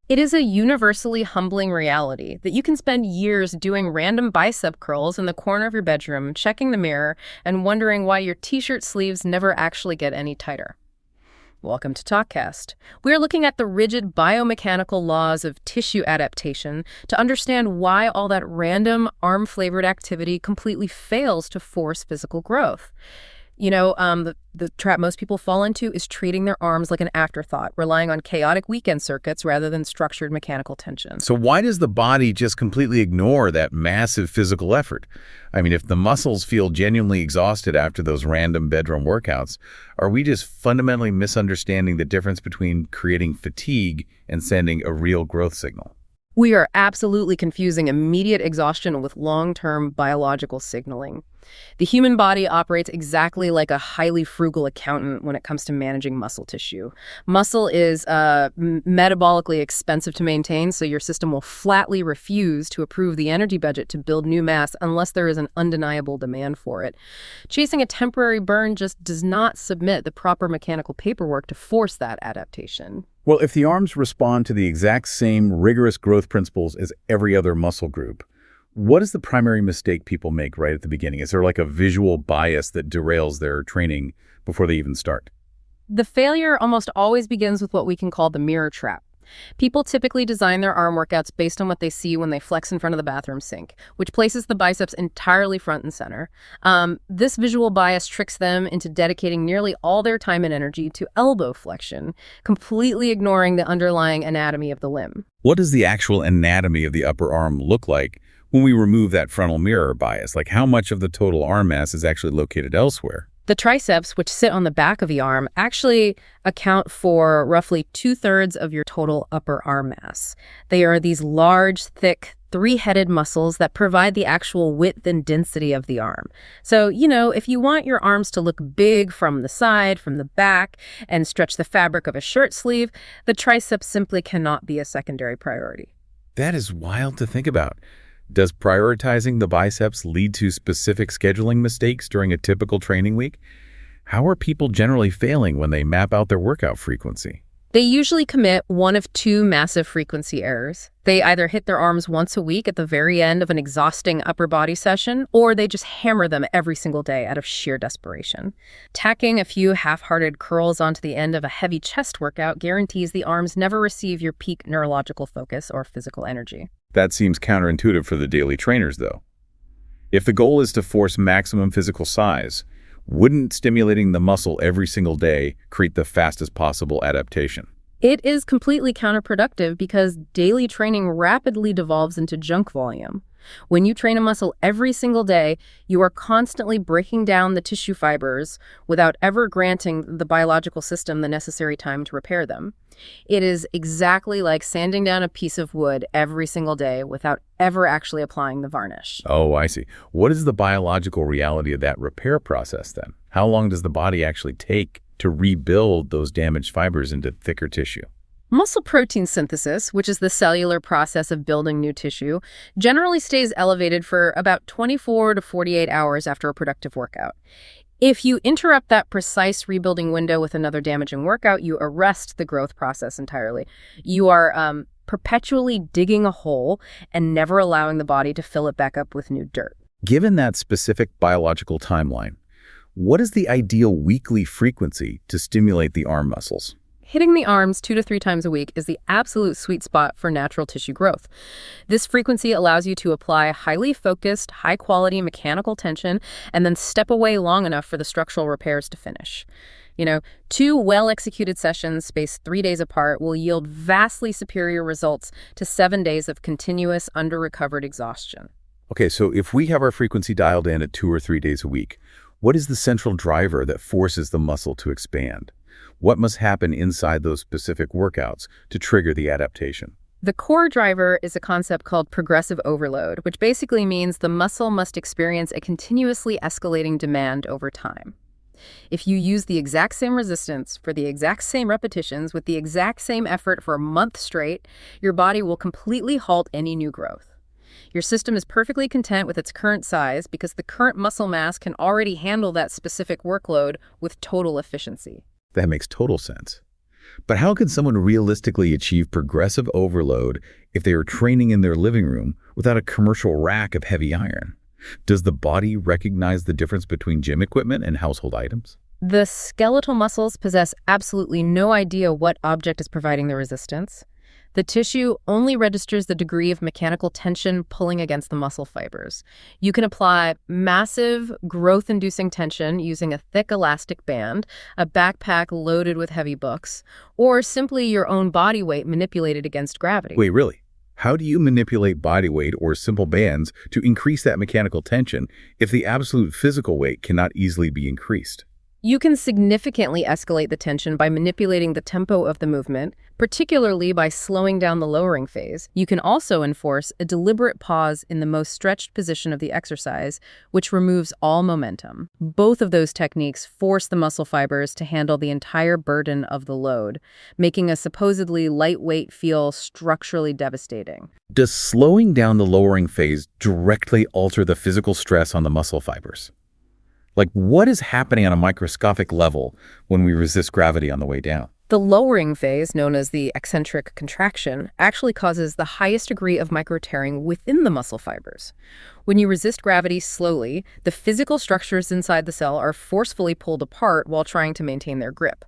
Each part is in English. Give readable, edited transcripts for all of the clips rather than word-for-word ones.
It is a universally humbling reality that you can spend years doing random bicep curls in the corner of your bedroom, checking the mirror, and wondering why your t-shirt sleeves never actually get any tighter. Welcome to TalkKast. We are looking at the rigid biomechanical laws of tissue adaptation to understand why all that random arm-flavored activity completely fails to force physical growth. The trap most people fall into is treating their arms like an afterthought, relying on chaotic weekend circuits rather than structured mechanical tension. So why does the body just completely ignore that massive physical effort? I mean, if the muscles feel genuinely exhausted after those random bedroom workouts, are we just fundamentally misunderstanding the difference between creating fatigue and sending a real growth signal? We are absolutely confusing immediate exhaustion with long-term biological signaling. The human body operates exactly like a highly frugal accountant when it comes to managing muscle tissue. Muscle is metabolically expensive to maintain, so your system will flatly refuse to approve the energy budget to build new mass unless there is an undeniable demand for it. Chasing a temporary burn just does not submit the proper mechanical paperwork to force that adaptation. Well, if the arms respond to the exact same rigorous growth principles as every other muscle group, what is the primary mistake people make right at the beginning? Is there like a visual bias that derails their training before they even start? The failure almost always begins with what we can call the mirror trap. People typically design their arm workouts based on what they see when they flex in front of the bathroom sink, which places the biceps entirely front and center. This visual bias tricks them into dedicating nearly all their time and energy to elbow flexion, completely ignoring the underlying anatomy of the limb. What does the actual anatomy of the upper arm look like when we remove that frontal mirror bias? Like, how much of the total arm mass is actually located elsewhere? The triceps, which sit on the back of the arm, actually account for roughly 2/3 of your total upper arm mass. They are these large, thick, three-headed muscles that provide the actual width and density of the arm. So, if you want your arms to look big from the side, from the back, and stretch the fabric of a shirt sleeve, the triceps simply cannot be a secondary priority. That is wild to think about. Does prioritizing the biceps lead to specific scheduling mistakes during a typical training week? How are people generally failing when they map out their workout frequency? They usually commit one of two massive frequency errors. They either hit their arms once a week at the very end of an exhausting upper body session, or they just hammer them every single day out of sheer desperation. Tacking a few half-hearted curls onto the end of a heavy chest workout guarantees the arms never receive your peak neurological focus or physical energy. That seems counterintuitive for the daily trainers, though. If the goal is to force maximum physical size, wouldn't stimulating the muscle every single day create the fastest possible adaptation? It is completely counterproductive because daily training rapidly devolves into junk volume. When you train a muscle every single day, you are constantly breaking down the tissue fibers without ever granting the biological system the necessary time to repair them. It is exactly like sanding down a piece of wood every single day without ever actually applying the varnish. Oh, I see. What is the biological reality of that repair process then? How long does the body actually take to rebuild those damaged fibers into thicker tissue? Muscle protein synthesis, which is the cellular process of building new tissue, generally stays elevated for about 24 to 48 hours after a productive workout. If you interrupt that precise rebuilding window with another damaging workout, you arrest the growth process entirely. You are perpetually digging a hole and never allowing the body to fill it back up with new dirt. Given that specific biological timeline, what is the ideal weekly frequency to stimulate the arm muscles? Hitting the arms 2 to 3 times a week is the absolute sweet spot for natural tissue growth. This frequency allows you to apply highly focused, high-quality mechanical tension and then step away long enough for the structural repairs to finish. 2 well-executed sessions spaced 3 days apart will yield vastly superior results to 7 days of continuous under-recovered exhaustion. Okay, so if we have our frequency dialed in at 2 or 3 days a week, what is the central driver that forces the muscle to expand? What must happen inside those specific workouts to trigger the adaptation? The core driver is a concept called progressive overload, which basically means the muscle must experience a continuously escalating demand over time. If you use the exact same resistance for the exact same repetitions with the exact same effort for a month straight, your body will completely halt any new growth. Your system is perfectly content with its current size because the current muscle mass can already handle that specific workload with total efficiency. That makes total sense. But how can someone realistically achieve progressive overload if they are training in their living room without a commercial rack of heavy iron? Does the body recognize the difference between gym equipment and household items? The skeletal muscles possess absolutely no idea what object is providing the resistance. The tissue only registers the degree of mechanical tension pulling against the muscle fibers. You can apply massive growth-inducing tension using a thick elastic band, a backpack loaded with heavy books, or simply your own body weight manipulated against gravity. Wait, really? How do you manipulate body weight or simple bands to increase that mechanical tension if the absolute physical weight cannot easily be increased? You can significantly escalate the tension by manipulating the tempo of the movement, particularly by slowing down the lowering phase. You can also enforce a deliberate pause in the most stretched position of the exercise, which removes all momentum. Both of those techniques force the muscle fibers to handle the entire burden of the load, making a supposedly lightweight feel structurally devastating. Does slowing down the lowering phase directly alter the physical stress on the muscle fibers? Like, what is happening on a microscopic level when we resist gravity on the way down? The lowering phase, known as the eccentric contraction, actually causes the highest degree of micro-tearing within the muscle fibers. When you resist gravity slowly, the physical structures inside the cell are forcefully pulled apart while trying to maintain their grip.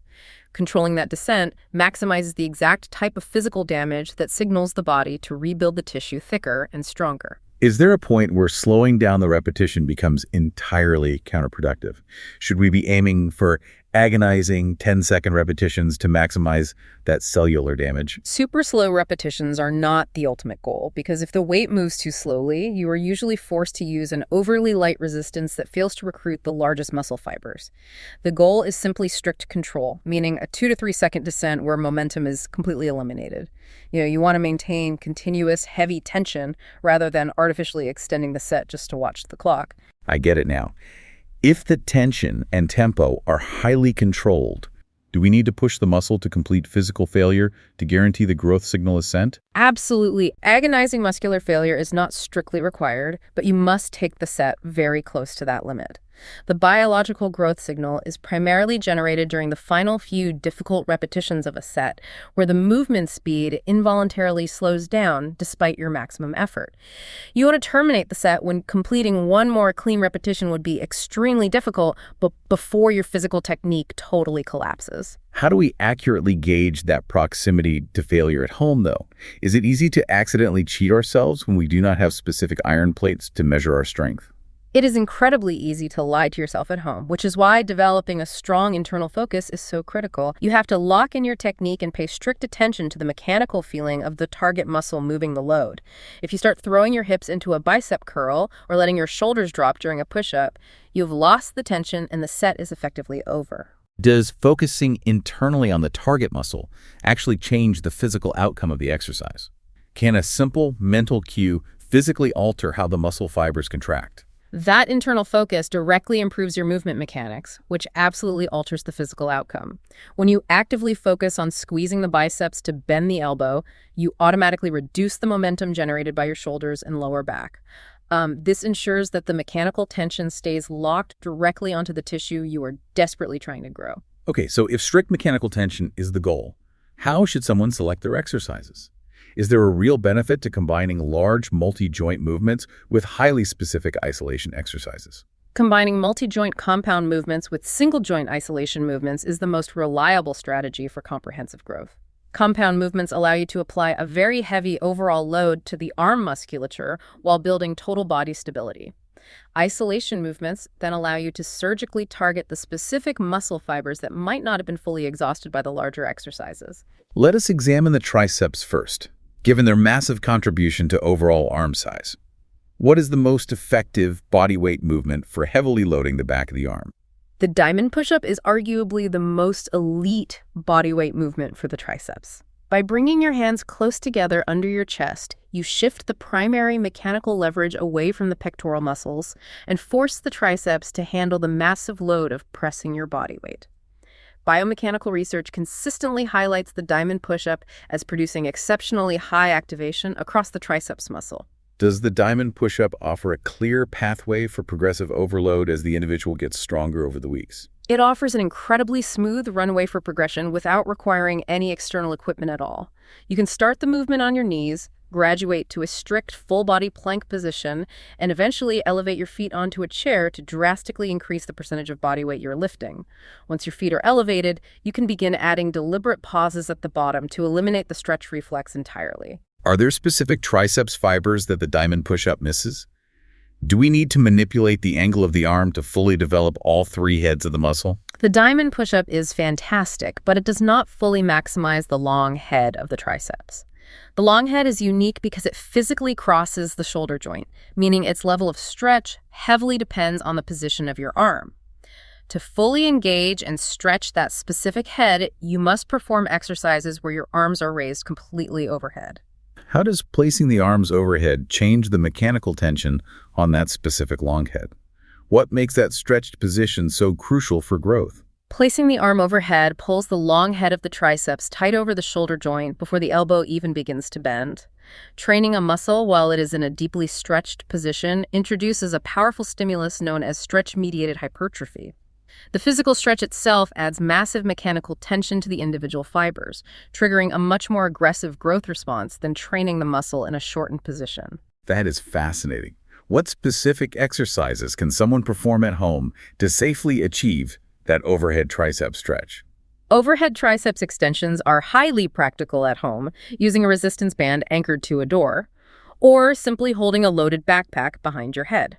Controlling that descent maximizes the exact type of physical damage that signals the body to rebuild the tissue thicker and stronger. Is there a point where slowing down the repetition becomes entirely counterproductive? Should we be aiming for agonizing 10-second repetitions to maximize that cellular damage? Super slow repetitions are not the ultimate goal, because if the weight moves too slowly, you are usually forced to use an overly light resistance that fails to recruit the largest muscle fibers. The goal is simply strict control, meaning a 2 to 3 second descent where momentum is completely eliminated. You want to maintain continuous heavy tension rather than artificially extending the set just to watch the clock. I get it now. If the tension and tempo are highly controlled, do we need to push the muscle to complete physical failure to guarantee the growth signal is sent? Absolutely. Agonizing muscular failure is not strictly required, but you must take the set very close to that limit. The biological growth signal is primarily generated during the final few difficult repetitions of a set, where the movement speed involuntarily slows down despite your maximum effort. You want to terminate the set when completing one more clean repetition would be extremely difficult, but before your physical technique totally collapses. How do we accurately gauge that proximity to failure at home, though? Is it easy to accidentally cheat ourselves when we do not have specific iron plates to measure our strength? It is incredibly easy to lie to yourself at home, which is why developing a strong internal focus is so critical. You have to lock in your technique and pay strict attention to the mechanical feeling of the target muscle moving the load. If you start throwing your hips into a bicep curl or letting your shoulders drop during a push-up, you've lost the tension and the set is effectively over. Does focusing internally on the target muscle actually change the physical outcome of the exercise? Can a simple mental cue physically alter how the muscle fibers contract? That internal focus directly improves your movement mechanics, which absolutely alters the physical outcome. When you actively focus on squeezing the biceps to bend the elbow, you automatically reduce the momentum generated by your shoulders and lower back. This ensures that the mechanical tension stays locked directly onto the tissue you are desperately trying to grow. Okay, so if strict mechanical tension is the goal, how should someone select their exercises? Is there a real benefit to combining large multi-joint movements with highly specific isolation exercises? Combining multi-joint compound movements with single-joint isolation movements is the most reliable strategy for comprehensive growth. Compound movements allow you to apply a very heavy overall load to the arm musculature while building total body stability. Isolation movements then allow you to surgically target the specific muscle fibers that might not have been fully exhausted by the larger exercises. Let us examine the triceps first. Given their massive contribution to overall arm size, what is the most effective body weight movement for heavily loading the back of the arm? The diamond push-up is arguably the most elite body weight movement for the triceps. By bringing your hands close together under your chest, you shift the primary mechanical leverage away from the pectoral muscles and force the triceps to handle the massive load of pressing your body weight. Biomechanical research consistently highlights the diamond push-up as producing exceptionally high activation across the triceps muscle. Does the diamond push-up offer a clear pathway for progressive overload as the individual gets stronger over the weeks? It offers an incredibly smooth runway for progression without requiring any external equipment at all. You can start the movement on your knees, graduate to a strict full-body plank position, and eventually elevate your feet onto a chair to drastically increase the percentage of body weight you're lifting. Once your feet are elevated, you can begin adding deliberate pauses at the bottom to eliminate the stretch reflex entirely. Are there specific triceps fibers that the diamond push-up misses? Do we need to manipulate the angle of the arm to fully develop all three heads of the muscle? The diamond push-up is fantastic, but it does not fully maximize the long head of the triceps. The long head is unique because it physically crosses the shoulder joint, meaning its level of stretch heavily depends on the position of your arm. To fully engage and stretch that specific head, you must perform exercises where your arms are raised completely overhead. How does placing the arms overhead change the mechanical tension on that specific long head? What makes that stretched position so crucial for growth? Placing the arm overhead pulls the long head of the triceps tight over the shoulder joint before the elbow even begins to bend. Training a muscle while it is in a deeply stretched position introduces a powerful stimulus known as stretch-mediated hypertrophy. The physical stretch itself adds massive mechanical tension to the individual fibers, triggering a much more aggressive growth response than training the muscle in a shortened position. That is fascinating. What specific exercises can someone perform at home to safely achieve that overhead tricep stretch? Overhead triceps extensions are highly practical at home, using a resistance band anchored to a door, or simply holding a loaded backpack behind your head.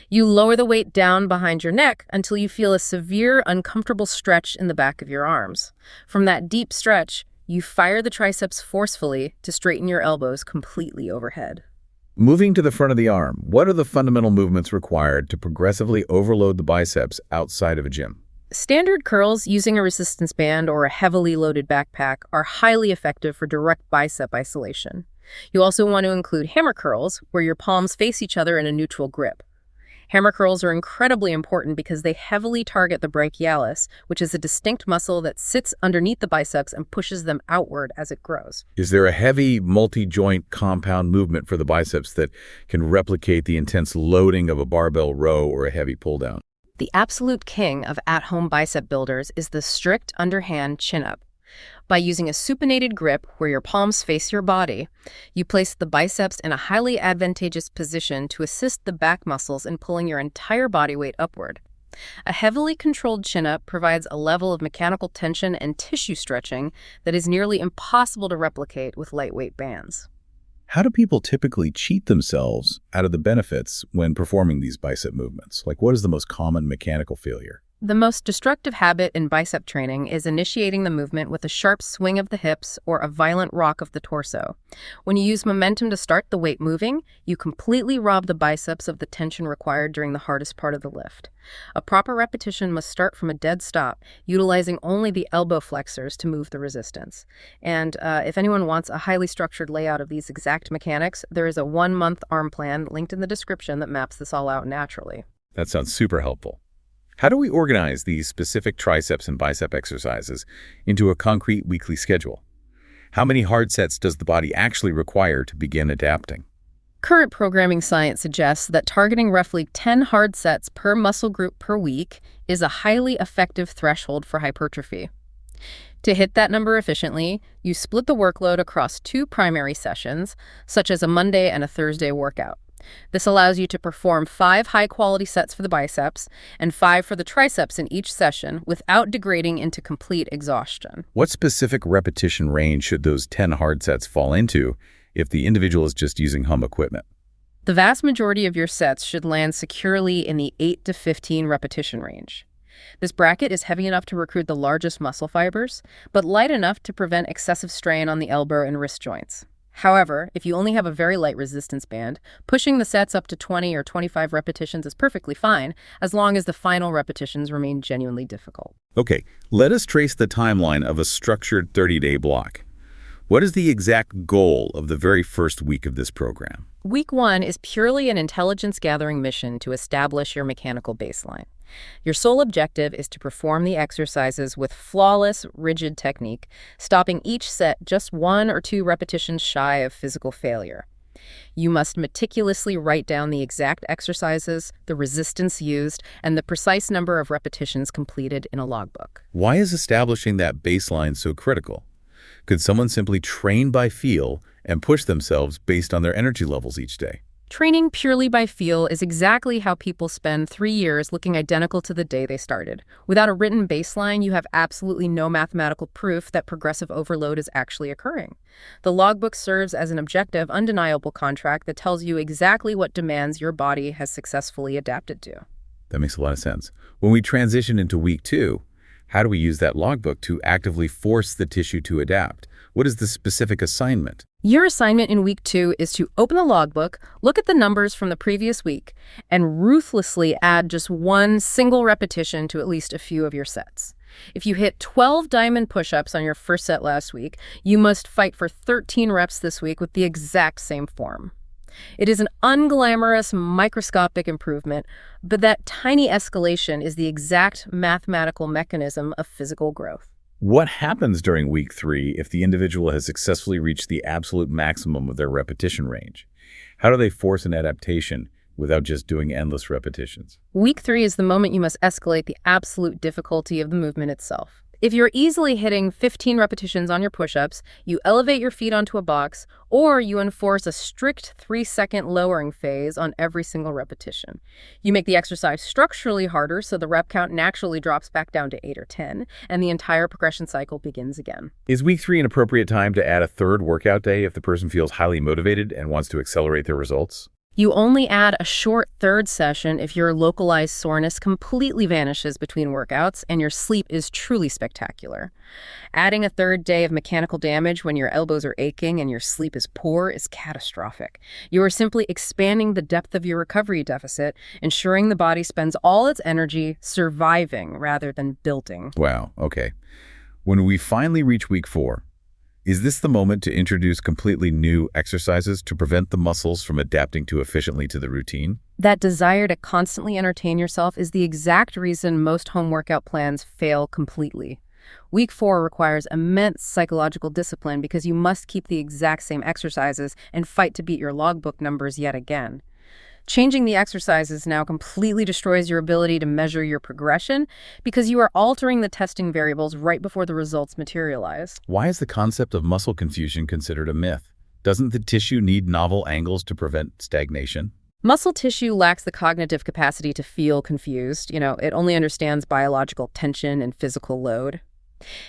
You lower the weight down behind your neck until you feel a severe, uncomfortable stretch in the back of your arms. From that deep stretch, you fire the triceps forcefully to straighten your elbows completely overhead. Moving to the front of the arm, what are the fundamental movements required to progressively overload the biceps outside of a gym? Standard curls using a resistance band or a heavily loaded backpack are highly effective for direct bicep isolation. You also want to include hammer curls, where your palms face each other in a neutral grip. Hammer curls are incredibly important because they heavily target the brachialis, which is a distinct muscle that sits underneath the biceps and pushes them outward as it grows. Is there a heavy, multi-joint compound movement for the biceps that can replicate the intense loading of a barbell row or a heavy pull-down? The absolute king of at-home bicep builders is the strict underhand chin-up. By using a supinated grip where your palms face your body, you place the biceps in a highly advantageous position to assist the back muscles in pulling your entire body weight upward. A heavily controlled chin-up provides a level of mechanical tension and tissue stretching that is nearly impossible to replicate with lightweight bands. How do people typically cheat themselves out of the benefits when performing these bicep movements? Like, what is the most common mechanical failure? The most destructive habit in bicep training is initiating the movement with a sharp swing of the hips or a violent rock of the torso. When you use momentum to start the weight moving, you completely rob the biceps of the tension required during the hardest part of the lift. A proper repetition must start from a dead stop, utilizing only the elbow flexors to move the resistance. And if anyone wants a highly structured layout of these exact mechanics, there is a 1-month arm plan linked in the description that maps this all out naturally. That sounds super helpful. How do we organize these specific triceps and bicep exercises into a concrete weekly schedule? How many hard sets does the body actually require to begin adapting? Current programming science suggests that targeting roughly 10 hard sets per muscle group per week is a highly effective threshold for hypertrophy. To hit that number efficiently, you split the workload across 2 primary sessions, such as a Monday and a Thursday workout. This allows you to perform 5 high-quality sets for the biceps and 5 for the triceps in each session without degrading into complete exhaustion. What specific repetition range should those 10 hard sets fall into if the individual is just using home equipment? The vast majority of your sets should land securely in the 8 to 15 repetition range. This bracket is heavy enough to recruit the largest muscle fibers, but light enough to prevent excessive strain on the elbow and wrist joints. However, if you only have a very light resistance band, pushing the sets up to 20 or 25 repetitions is perfectly fine, as long as the final repetitions remain genuinely difficult. Okay, let us trace the timeline of a structured 30-day block. What is the exact goal of the very first week of this program? Week 1 is purely an intelligence-gathering mission to establish your mechanical baseline. Your sole objective is to perform the exercises with flawless, rigid technique, stopping each set just 1 or 2 repetitions shy of physical failure. You must meticulously write down the exact exercises, the resistance used, and the precise number of repetitions completed in a logbook. Why is establishing that baseline so critical? Could someone simply train by feel and push themselves based on their energy levels each day? Training purely by feel is exactly how people spend 3 years looking identical to the day they started. Without a written baseline, you have absolutely no mathematical proof that progressive overload is actually occurring. The logbook serves as an objective, undeniable contract that tells you exactly what demands your body has successfully adapted to. That makes a lot of sense. When we transition into week 2, how do we use that logbook to actively force the tissue to adapt? What is the specific assignment? Your assignment in week 2 is to open the logbook, look at the numbers from the previous week, and ruthlessly add just one single repetition to at least a few of your sets. If you hit 12 diamond push-ups on your first set last week, you must fight for 13 reps this week with the exact same form. It is an unglamorous, microscopic improvement, but that tiny escalation is the exact mathematical mechanism of physical growth. What happens during week 3 if the individual has successfully reached the absolute maximum of their repetition range? How do they force an adaptation without just doing endless repetitions? Week 3 is the moment you must escalate the absolute difficulty of the movement itself. If you're easily hitting 15 repetitions on your push-ups, you elevate your feet onto a box, or you enforce a strict 3-second lowering phase on every single repetition. You make the exercise structurally harder so the rep count naturally drops back down to 8 or 10, and the entire progression cycle begins again. Is week 3 an appropriate time to add a third workout day if the person feels highly motivated and wants to accelerate their results? You only add a short third session if your localized soreness completely vanishes between workouts and your sleep is truly spectacular. Adding a third day of mechanical damage when your elbows are aching and your sleep is poor is catastrophic. You are simply expanding the depth of your recovery deficit, ensuring the body spends all its energy surviving rather than building. Wow, okay. When we finally reach week 4, is this the moment to introduce completely new exercises to prevent the muscles from adapting too efficiently to the routine? That desire to constantly entertain yourself is the exact reason most home workout plans fail completely. Week 4 requires immense psychological discipline because you must keep the exact same exercises and fight to beat your logbook numbers yet again. Changing the exercises now completely destroys your ability to measure your progression because you are altering the testing variables right before the results materialize. Why is the concept of muscle confusion considered a myth? Doesn't the tissue need novel angles to prevent stagnation? Muscle tissue lacks the cognitive capacity to feel confused. It only understands biological tension and physical load.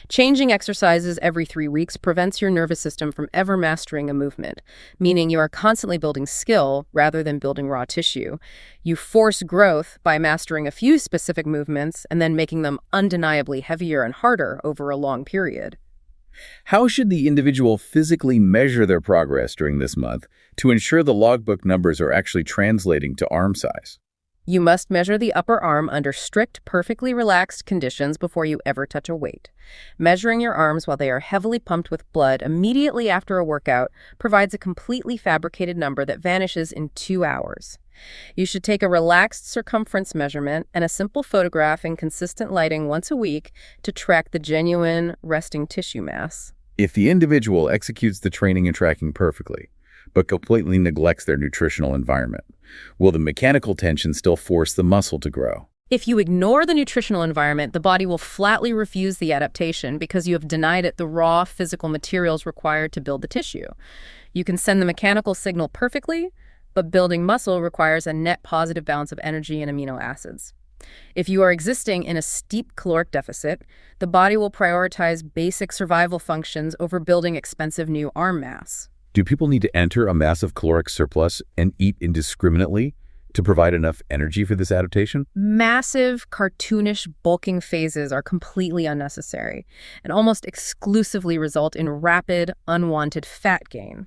Changing exercises every 3 weeks prevents your nervous system from ever mastering a movement, meaning you are constantly building skill rather than building raw tissue. You force growth by mastering a few specific movements and then making them undeniably heavier and harder over a long period. How should the individual physically measure their progress during this month to ensure the logbook numbers are actually translating to arm size? You must measure the upper arm under strict, perfectly relaxed conditions before you ever touch a weight. Measuring your arms while they are heavily pumped with blood immediately after a workout provides a completely fabricated number that vanishes in 2 hours. You should take a relaxed circumference measurement and a simple photograph in consistent lighting once a week to track the genuine resting tissue mass. If the individual executes the training and tracking perfectly, but completely neglects their nutritional environment, will the mechanical tension still force the muscle to grow? If you ignore the nutritional environment, the body will flatly refuse the adaptation because you have denied it the raw physical materials required to build the tissue. You can send the mechanical signal perfectly, but building muscle requires a net positive balance of energy and amino acids. If you are existing in a steep caloric deficit, the body will prioritize basic survival functions over building expensive new arm mass. Do people need to enter a massive caloric surplus and eat indiscriminately to provide enough energy for this adaptation? Massive, cartoonish, bulking phases are completely unnecessary and almost exclusively result in rapid, unwanted fat gain.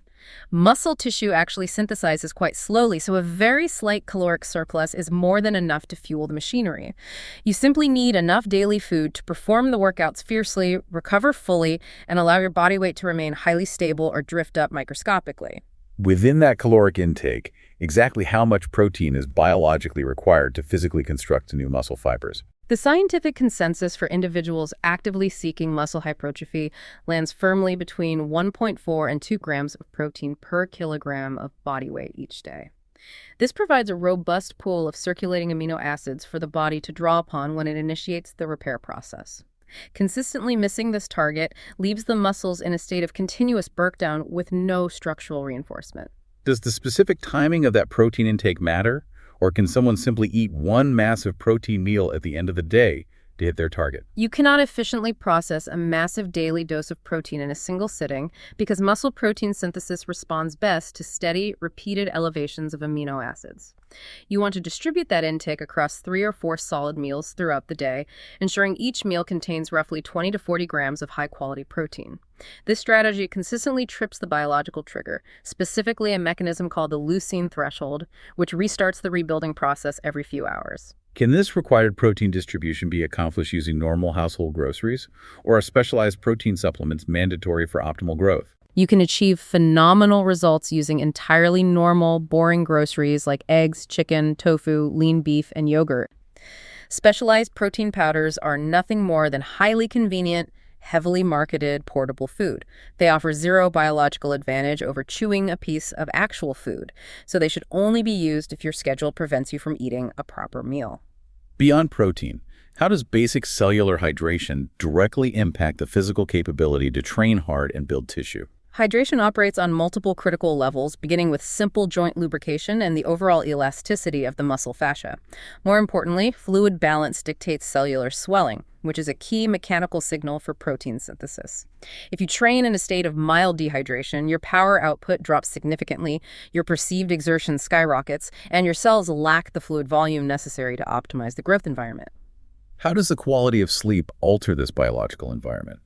Muscle tissue actually synthesizes quite slowly, so a very slight caloric surplus is more than enough to fuel the machinery. You simply need enough daily food to perform the workouts fiercely, recover fully, and allow your body weight to remain highly stable or drift up microscopically. Within that caloric intake, exactly how much protein is biologically required to physically construct new muscle fibers? The scientific consensus for individuals actively seeking muscle hypertrophy lands firmly between 1.4 and 2 grams of protein per kilogram of body weight each day. This provides a robust pool of circulating amino acids for the body to draw upon when it initiates the repair process. Consistently missing this target leaves the muscles in a state of continuous breakdown with no structural reinforcement. Does the specific timing of that protein intake matter? Or can someone simply eat one massive protein meal at the end of the day to hit their target? You cannot efficiently process a massive daily dose of protein in a single sitting because muscle protein synthesis responds best to steady, repeated elevations of amino acids. You want to distribute that intake across 3 or 4 solid meals throughout the day, ensuring each meal contains roughly 20 to 40 grams of high-quality protein. This strategy consistently trips the biological trigger, specifically a mechanism called the leucine threshold, which restarts the rebuilding process every few hours. Can this required protein distribution be accomplished using normal household groceries, or are specialized protein supplements mandatory for optimal growth? You can achieve phenomenal results using entirely normal, boring groceries like eggs, chicken, tofu, lean beef, and yogurt. Specialized protein powders are nothing more than highly convenient, heavily marketed portable food. They offer zero biological advantage over chewing a piece of actual food, so they should only be used if your schedule prevents you from eating a proper meal. Beyond protein, how does basic cellular hydration directly impact the physical capability to train hard and build tissue? Hydration operates on multiple critical levels, beginning with simple joint lubrication and the overall elasticity of the muscle fascia. More importantly, fluid balance dictates cellular swelling, which is a key mechanical signal for protein synthesis. If you train in a state of mild dehydration, your power output drops significantly, your perceived exertion skyrockets, and your cells lack the fluid volume necessary to optimize the growth environment. How does the quality of sleep alter this biological environment?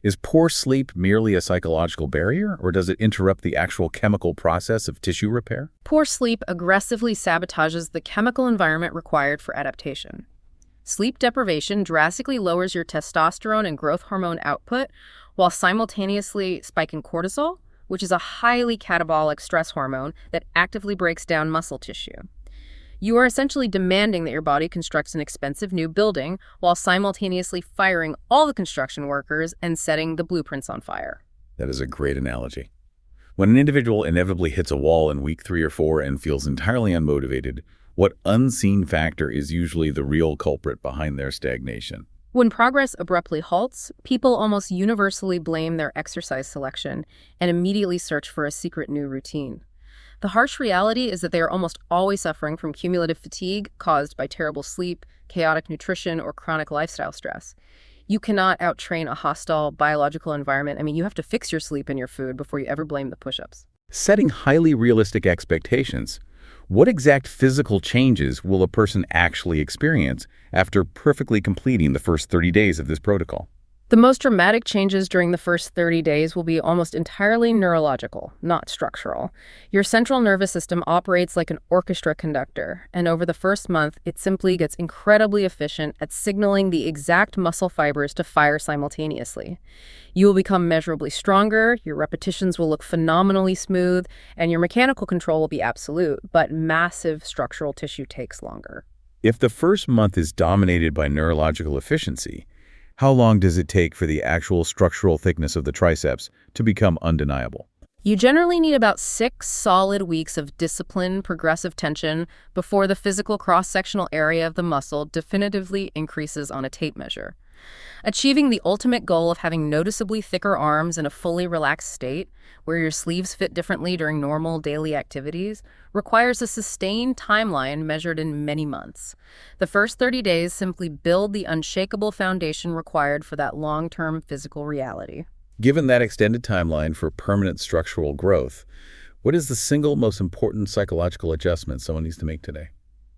Is poor sleep merely a psychological barrier, or does it interrupt the actual chemical process of tissue repair? Poor sleep aggressively sabotages the chemical environment required for adaptation. Sleep deprivation drastically lowers your testosterone and growth hormone output while simultaneously spiking cortisol, which is a highly catabolic stress hormone that actively breaks down muscle tissue. You are essentially demanding that your body constructs an expensive new building while simultaneously firing all the construction workers and setting the blueprints on fire. That is a great analogy. When an individual inevitably hits a wall in week 3 or 4 and feels entirely unmotivated, what unseen factor is usually the real culprit behind their stagnation? When progress abruptly halts, people almost universally blame their exercise selection and immediately search for a secret new routine. The harsh reality is that they are almost always suffering from cumulative fatigue caused by terrible sleep, chaotic nutrition, or chronic lifestyle stress. You cannot outtrain a hostile biological environment. You have to fix your sleep and your food before you ever blame the push-ups. Setting highly realistic expectations, what exact physical changes will a person actually experience after perfectly completing the first 30 days of this protocol? The most dramatic changes during the first 30 days will be almost entirely neurological, not structural. Your central nervous system operates like an orchestra conductor, and over the first month, it simply gets incredibly efficient at signaling the exact muscle fibers to fire simultaneously. You will become measurably stronger, your repetitions will look phenomenally smooth, and your mechanical control will be absolute, but massive structural tissue takes longer. If the first month is dominated by neurological efficiency, how long does it take for the actual structural thickness of the triceps to become undeniable? You generally need about 6 solid weeks of disciplined, progressive tension before the physical cross-sectional area of the muscle definitively increases on a tape measure. Achieving the ultimate goal of having noticeably thicker arms in a fully relaxed state, where your sleeves fit differently during normal daily activities, requires a sustained timeline measured in many months. The first 30 days simply build the unshakable foundation required for that long-term physical reality. Given that extended timeline for permanent structural growth, what is the single most important psychological adjustment someone needs to make today?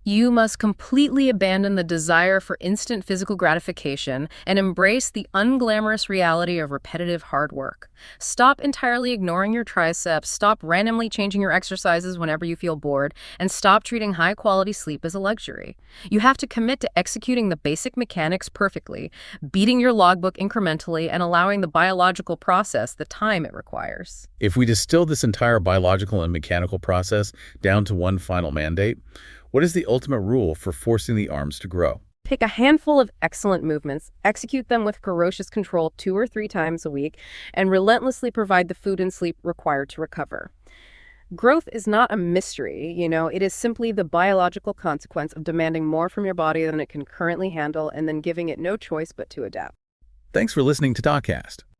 You must completely abandon the desire for instant physical gratification and embrace the unglamorous reality of repetitive hard work. Stop entirely ignoring your triceps, stop randomly changing your exercises whenever you feel bored, and stop treating high-quality sleep as a luxury. You have to commit to executing the basic mechanics perfectly, beating your logbook incrementally, and allowing the biological process the time it requires. If we distill this entire biological and mechanical process down to one final mandate, what is the ultimate rule for forcing the arms to grow? Pick a handful of excellent movements, execute them with ferocious control 2 or 3 times a week, and relentlessly provide the food and sleep required to recover. Growth is not a mystery, it is simply the biological consequence of demanding more from your body than it can currently handle and then giving it no choice but to adapt. Thanks for listening to TalkKast.